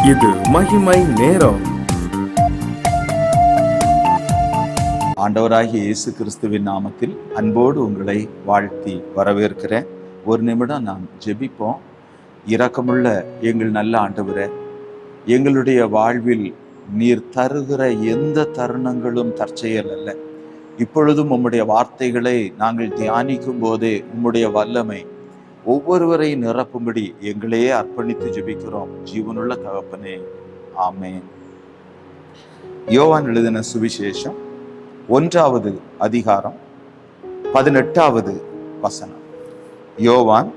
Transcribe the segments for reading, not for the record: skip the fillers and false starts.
இது மகிமை நேரம். ஆண்டவராகிய இயேசு கிறிஸ்துவின் நாமத்தில் அன்போடு உங்களை வாழ்த்தி வரவேற்கிறேன். ஒரு நிமிடம் நாம் ஜெபிப்போம். இரக்கமுள்ள எங்கள் நல்ல ஆண்டவரே, எங்களுடைய வாழ்வில் நீர் தருகிற எந்த தருணங்களும் தற்செயல் அல்ல. இப்பொழுதும் உம்முடைய வார்த்தைகளை நாங்கள் தியானிக்கும் போதே உம்முடைய வல்லமை ஒவ்வொருவரை நிரப்பும்படி எங்களையே அர்ப்பணித்து ஜெபிக்கிறோம். ஜீவனுள்ள தகப்பனே, ஆமென். யோவான் எழுதின சுவிசேஷம் 1வது அதிகாரம் 18வது வசனம். யோவான்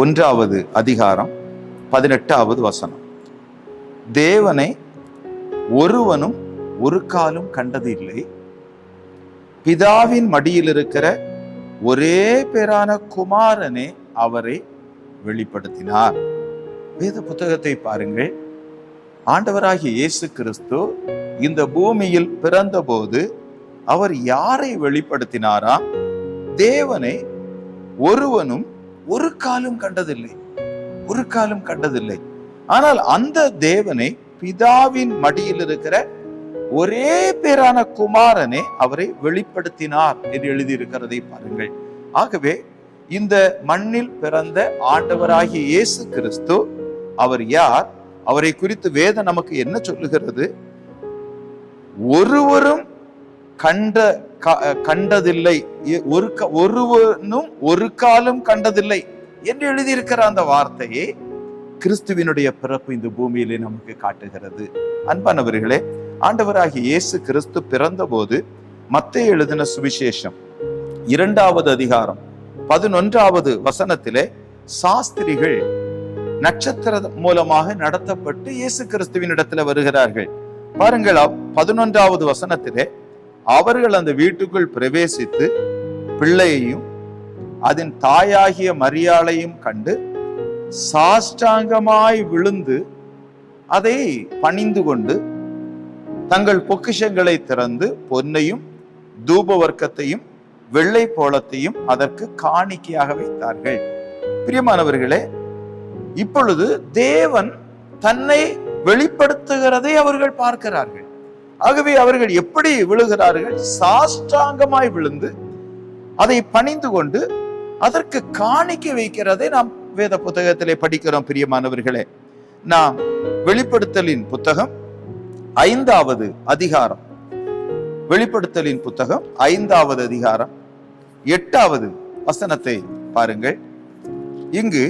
1வது அதிகாரம் 18வது வசனம். தேவனை ஒருவனும் ஒரு காலும் கண்டது இல்லை, பிதாவின் மடியில் இருக்கிற ஒரே பேரான குமாரனே அவரை வெளிப்படுத்தினார். வேத புத்தகத்தை பாருங்கள். ஆண்டவராகிய இயேசு கிறிஸ்து இந்த பூமியில் பிறந்த போது அவர் யாரை வெளிப்படுத்தினாராம்? தேவனை ஒருவனும் ஒரு காலும் கண்டதில்லை, ஒரு காலும் கண்டதில்லை. ஆனால் அந்த தேவனை பிதாவின் மடியில் இருக்கிற ஒரே பேரான குமாரனே அவரை வெளிப்படுத்தினார் என்று எழுதியிருக்கிறதை பாருங்கள். ஆகவே இந்த மண்ணில் பிறந்த ஆண்டவராகிய இயேசு கிறிஸ்து அவர் யார்? அவரை குறித்து வேதம் நமக்கு என்ன சொல்லுகிறது? ஒருவரும் கண்டதில்லை, ஒருவனும் ஒரு காலும் கண்டதில்லை என்று எழுதியிருக்கிற அந்த வார்த்தையை கிறிஸ்துவினுடைய பிறப்பு இந்த பூமியிலே நமக்கு காட்டுகிறது. அன்பானவர்களே, ஆண்டவராகிய இயேசு கிறிஸ்து பிறந்த போது மத்தேயு எழுதின சுவிசேஷம் 2வது அதிகாரம் 11வது வசனத்திலே சாஸ்திரிகள் நட்சத்திர மூலமாக நடத்தப்பட்டு இயேசு கிறிஸ்துவின் இடத்துல வருகிறார்கள். பாருங்கள், 11வது வசனத்திலே அவர்கள் அந்த வீட்டுக்குள் பிரவேசித்து பிள்ளையையும் அதன் தாயாகிய மரியாளையும் கண்டு சாஷ்டாங்கமாய் விழுந்து அதை பணிந்து கொண்டு தங்கள் பொக்கிஷங்களை திறந்து பொன்னையும் தூப வர்க்கத்தையும் வெள்ளை போளத்தையும் அதற்கு காணிக்கையாக வைத்தார்கள். பிரியமானவர்களே, இப்பொழுது தேவன் தன்னை வெளிப்படுத்துகிறதை அவர்கள் பார்க்கிறார்கள். ஆகவே அவர்கள் எப்படி விழுகிறார்கள்? சாஷ்டாங்கமாய் விழுந்து அதை பணிந்து கொண்டு அதற்கு காணிக்கை வைக்கிறதை நாம் வேத புத்தகத்திலே படிக்கிறோம். பிரியமானவர்களே, நாம் வெளிப்படுத்தலின் புத்தகம் 5வது அதிகாரம், வெளிப்படுத்தலின் புத்தகம் 5வது அதிகாரம் 8வது வசனத்தை பாருங்கள். இங்கு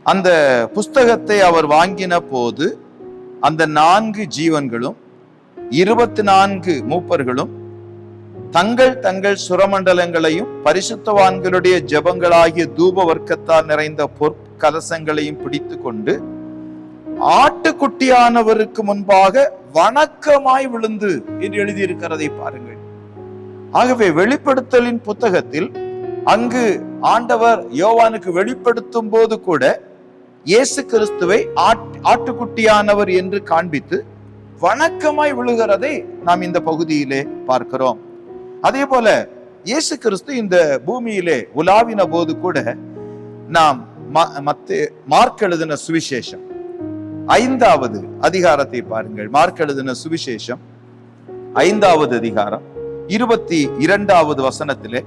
அந்த புஸ்தகத்தை அவர் வாங்கின போது அந்த 4 ஜீவன்களும் 24 மூப்பர்களும் தங்கள் தங்கள் சுரமண்டலங்களையும் பரிசுத்தவான்களுடைய ஜெபங்களாகிய தூப வர்க்கத்தால் நிறைந்த பொற்கலசங்களையும் பிடித்து கொண்டு ஆட்டுக்குட்டியானவருக்கு முன்பாக வணக்கமாய் விழுந்து என்று எழுதியிருக்கிறதை பாருங்கள். ஆகவே வெளிப்படுத்தலின் புத்தகத்தில் அங்கு ஆண்டவர் யோவானுக்கு வெளிப்படுத்தும் போது கூட இயேசு கிறிஸ்துவை ஆட்டுக்குட்டியானவர் என்று காண்பித்து வணக்கமாய் விழுகிறதை நாம் இந்த பகுதியிலே பார்க்கிறோம். அதே போல இயேசு கிறிஸ்து இந்த பூமியிலே உலாவின போது கூட நாம் மார்க் எழுதின சுவிசேஷம் 5வது அதிகாரத்தை பாருங்கள். மார்க் எழுதின சுவிசேஷம் 5வது அதிகாரம் 22வது வசனத்திலே,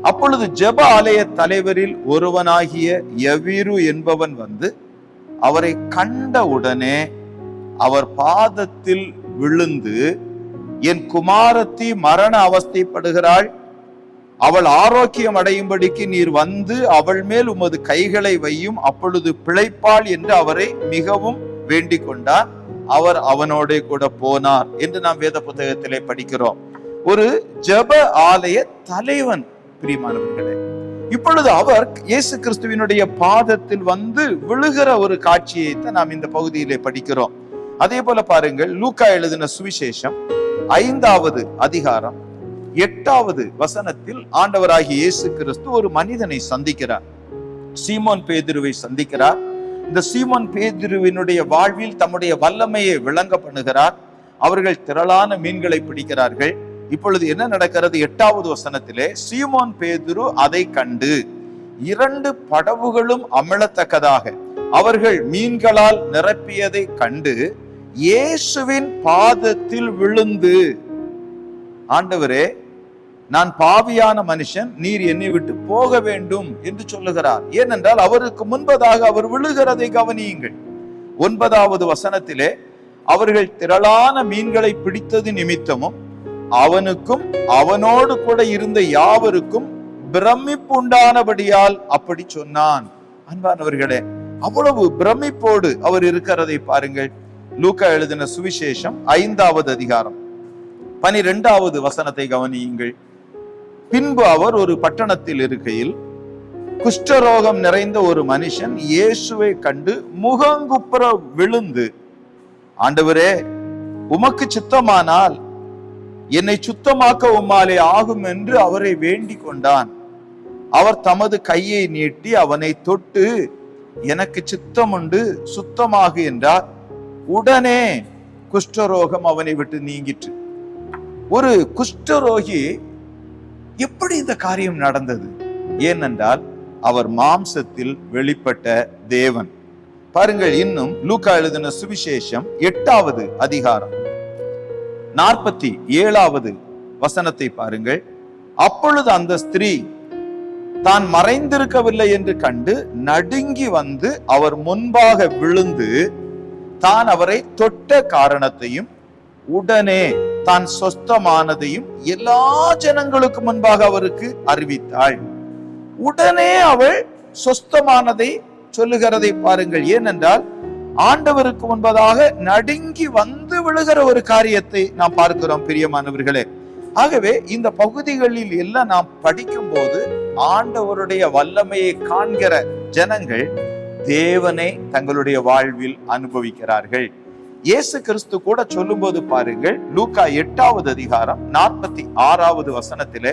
அப்பொழுது ஜெப ஆலய தலைவரில் ஒருவனாகிய யவீரு என்பவன் வந்து அவரை கண்டவுடனே அவர் பாதத்தில் விழுந்து, என் குமாரத்தி மரண அவஸ்தைப்படுகிறாள், அவள் ஆரோக்கியம் அடையும்படிக்கு நீர் வந்து அவள் மேல் உமது கைகளை வையும், அப்பொழுது பிழைப்பாள் என்று அவரை மிகவும் வேண்டிக் கொண்டார். அவர் அவனோட கூட போனார் என்று நாம் வேத புத்தகத்திலே படிக்கிறோம். ஒரு ஜெப ஆலய தலைவன், பிரியமானவர்களே, இப்பொழுது அவர் இயேசு கிறிஸ்துவினுடைய பாதத்தில் வந்து விழுகிற ஒரு காட்சியை தான் நாம் இந்த பகுதியிலே படிக்கிறோம். அதே போல பாருங்கள், லூக்கா எழுதின சுவிசேஷம் 5வது அதிகாரம் 8வது வசனத்தில் ஆண்டவராகிய இயேசு கிறிஸ்து ஒரு மனிதனை சந்திக்கிறார். சீமோன் பேதுருவை சந்திக்கிறார். இந்த சீமோன் பேதுருவினுடைய வாழ்வில் தம்முடைய வல்லமையை விளங்க பண்ணுகிறார். அவர்கள் திரளான மீன்களை பிடிக்கிறார்கள். இப்பொழுது என்ன நடக்கிறது? 8வது வசனத்திலே, சீமோன் பேதுரு அதை கண்டு 2 படவுகளும் அமிழத்தக்கதாக அவர்கள் மீன்களால் நிரப்பியதை கண்டு இயேசுவின் பாதத்தில் விழுந்து, ஆண்டவரே, நான் பாவியான மனுஷன், நீர் என்னை விட்டு போக வேண்டும் என்று சொல்லுகிறார். ஏனென்றால் அவருக்கு முன்பதாக அவர் விழுகிறதை கவனியுங்கள். 9வது வசனத்திலே, அவர்கள் திரளான மீன்களை பிடித்தது நிமித்தமும் அவனுக்கும் அவனோடு கூட இருந்த யாவருக்கும் பிரமிப்பு உண்டானபடியால் அப்படி சொன்னான். அன்பானவர்களே, அவ்வளவு பிரமிப்போடு அவர் இருக்கிறதை பாருங்கள். லூக்கா எழுதின சுவிசேஷம் 5வது அதிகாரம் 12வது வசனத்தை கவனியுங்கள். பின்பு அவர் ஒரு பட்டணத்தில் இருக்கையில் குஷ்டரோகம் நிறைந்த ஒரு மனுஷன் இயேசுவை கண்டு முகங்குப்புற விழுந்து, ஆண்டவரே, உமக்கு சித்தமானால் என்னை சுத்தமாக்க உம்மாலே ஆகும் என்று அவரை வேண்டிக் கொண்டான். அவர் தமது கையை நீட்டி அவனை தொட்டு, எனக்கு சித்தம் உண்டு, சுத்தமாகு என்றார். உடனே குஷ்டரோகம் அவனை விட்டு நீங்கிற்று. ஒரு குஷ்டரோகி எப்படி இந்த காரியம் நடந்தது? ஏனென்றால் அவர் மாம்சத்தில் வெளிப்பட்ட தேவன். பாருங்கள், இன்னும் லூக்கா எழுதின சுவிசேஷம் 8வது அதிகாரம் 47வது வசனத்தை பாருங்கள். அப்பொழுது அந்த ஸ்திரீ தான் மறைந்திருக்கவில்லை என்று கண்டு நடுங்கி வந்து அவர் முன்பாக விழுந்து தான் அவரை தொட்ட காரணத்தையும் உடனே தான் சொஸ்தமானதையும் எல்லா ஜனங்களுக்கு முன்பாக அவருக்கு அறிவித்தாள். உடனே அவள் சொஸ்தமானதை சொல்லுகிறதை பாருங்கள். ஏனென்றால் ஆண்டவருக்கு முன்பதாக நடுங்கி வந்து விழுகிற ஒரு காரியத்தை நாம் பார்க்கிறோம் பிரியமானவர்களே. ஆகவே இந்த பகுதிகளில் எல்லாம் நாம் படிக்கும் போது ஆண்டவருடைய வல்லமையை காண்கிற ஜனங்கள் தேவனை தங்களுடைய வாழ்வில் அனுபவிக்கிறார்கள். இயேசு கிறிஸ்து கூட சொல்லும் போது பாருங்கள், லூக்கா 8வது அதிகாரம் 46வது வசனத்திலே,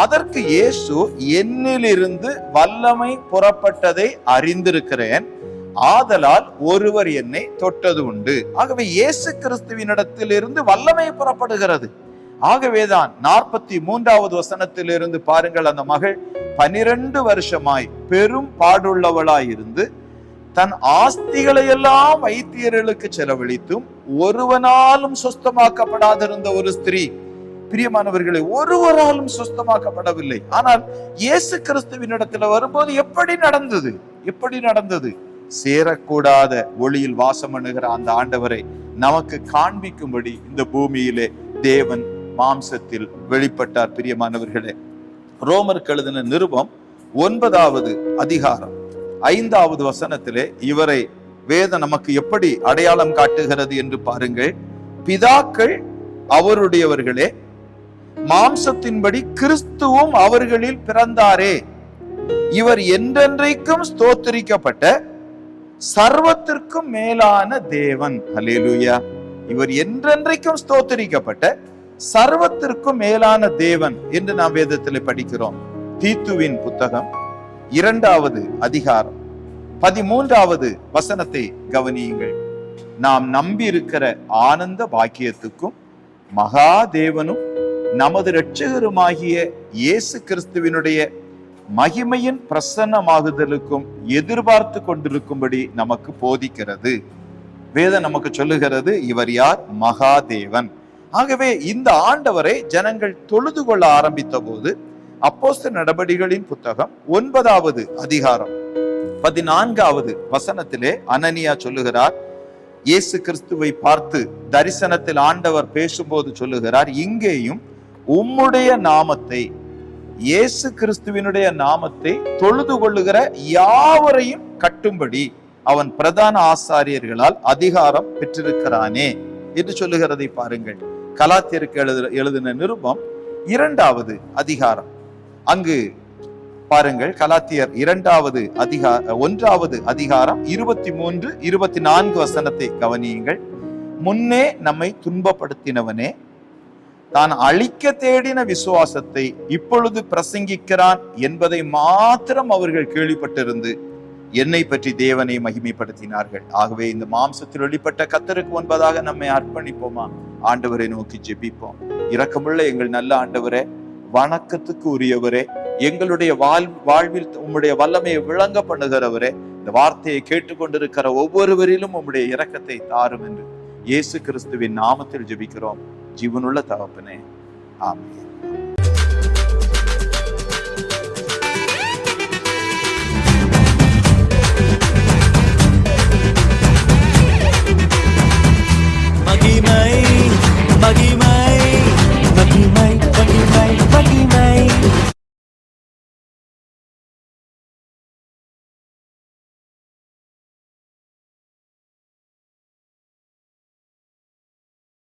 அதற்கு இயேசு, என்னிலிருந்து வல்லமை புறப்பட்டதை அறிந்திருக்கிறேன், ஆதலால் ஒருவர் என்னை தொட்டது உண்டு. ஆகவே இயேசு கிறிஸ்துவினிடத்தில் இருந்து வல்லமை புறப்படுகிறது. ஆகவேதான் 43வது வசனத்திலிருந்து பாருங்கள், அந்த மகள் 12 வருஷமாய் பெரும் பாடுள்ளவளாய் இருந்து தன் ஆஸ்திகளை எல்லாம் வைத்தியர்களுக்கு செலவழித்தும் ஒருவனாலும் சுஸ்தமாக்கப்படாதிருந்த ஒரு ஸ்திரீ. பிரியமானவர்களே, ஒருவராலும் சுஸ்தமாக்கப்படவில்லை. ஆனால் இயேசு கிறிஸ்துவினிடத்தில் வரும்போது எப்படி நடந்தது? சேரக்கூடாத ஒளியில் வாசம் பண்ணுகிற அந்த ஆண்டவரை நமக்கு காண்பிக்கும்படி இந்த பூமியிலே தேவன் மாம்சத்தில் வெளிப்பட்டார். பிரியமானவர்களே, ரோமருக்கு எழுதின நிருபம் 9வது அதிகாரம் 5வது வசனத்திலே இவரை வேதம் நமக்கு எப்படி அடையாளம் காட்டுகிறது என்று பாருங்கள். பிதாக்கள் அவருடையவர்களே, மாம்சத்தின்படி கிறிஸ்துவும் அவர்களில் பிறந்தாரே, இவர் என்றென்றைக்கும் ஸ்தோத்திரிக்கப்பட்ட சர்வத்திற்கும் மேலான தேவன். அல்லேலூயா. இவர் என்றென்றைக்கும் ஸ்தோத்திரிக்கப்பட்ட சர்வத்திற்கும் மேலான தேவன் என்று நாம் வேதத்தில் படிக்கிறோம். தீத்துவின் புத்தகம் 2வது அதிகாரம் 13வது வசனத்தை கவனியுங்கள். நாம் நம்பி இருக்கிற ஆனந்த பாக்கியத்துக்கும் மகாதேவனும் நமது இரட்சகருமாகிய இயேசு கிறிஸ்துவினுடைய மகிமையின் பிரசன்னமாகுதலுக்கும் எதிர்பார்த்து கொண்டிருக்கும்படி நமக்கு போதிக்கிறது. வேதம் நமக்கு சொல்லுகிறது, இவர் யார்? மகாதேவன். ஆகவே இந்த ஆண்டவரை ஜனங்கள் தொழுது கொள்ள ஆரம்பித்த போது அப்போஸ்தலர் நடபடிகளின் புத்தகம் 9வது அதிகாரம் 14வது வசனத்திலே அனனியா சொல்லுகிறார், இயேசு கிறிஸ்துவை பார்த்து தரிசனத்தில் ஆண்டவர் பேசும்போது சொல்லுகிறார், இங்கேயும் உம்முடைய நாமத்தை, இயேசு கிறிஸ்துவினுடைய நாமத்தை தொழுது கொள்ளுகிற யாவரையும் கட்டும்படி அவன் பிரதான ஆசாரியர்களால் அதிகாரம் பெற்றிருக்கிறானே என்று சொல்லுகிறதை பாருங்கள். கலாத்தியருக்கு எழுதின நிருபம் 2வது அதிகாரம், அங்கு பாருங்கள், கலாத்தியர் 1வது அதிகாரம் 23, 24 வசனத்தை கவனியுங்கள். முன்னே நம்மை துன்பப்படுத்தினவனே தான் அழிக்க தேடின விசுவாசத்தை இப்பொழுது பிரசங்கிக்கிறான் என்பதை மாத்திரம் அவர்கள் கேள்விப்பட்டிருந்து என்னை பற்றி தேவனை மகிமைப்படுத்தினார்கள். ஆகவே இந்த மாம்சத்தில் வெளிப்பட்ட கர்த்தருக்கு முன்பதாக நம்மை அர்ப்பணிப்போமா? ஆண்டவரை நோக்கி ஜெபிப்போம். இரக்கமுள்ள எங்கள் நல்ல ஆண்டவரே, வணக்கத்துக்கு உரியவரே, எங்களுடைய வாழ்வில் உம்முடைய வல்லமையை விளங்க பண்ணுகிறவரே, இந்த வார்த்தையை கேட்டுக்கொண்டிருக்கிற ஒவ்வொருவரிலும் உம்முடைய இரக்கத்தை தாரும் என்று இயேசு கிறிஸ்துவின் நாமத்தில் ஜெபிக்கிறோம் ஜீவனுள்ள தகப்பனே, ஆமென்.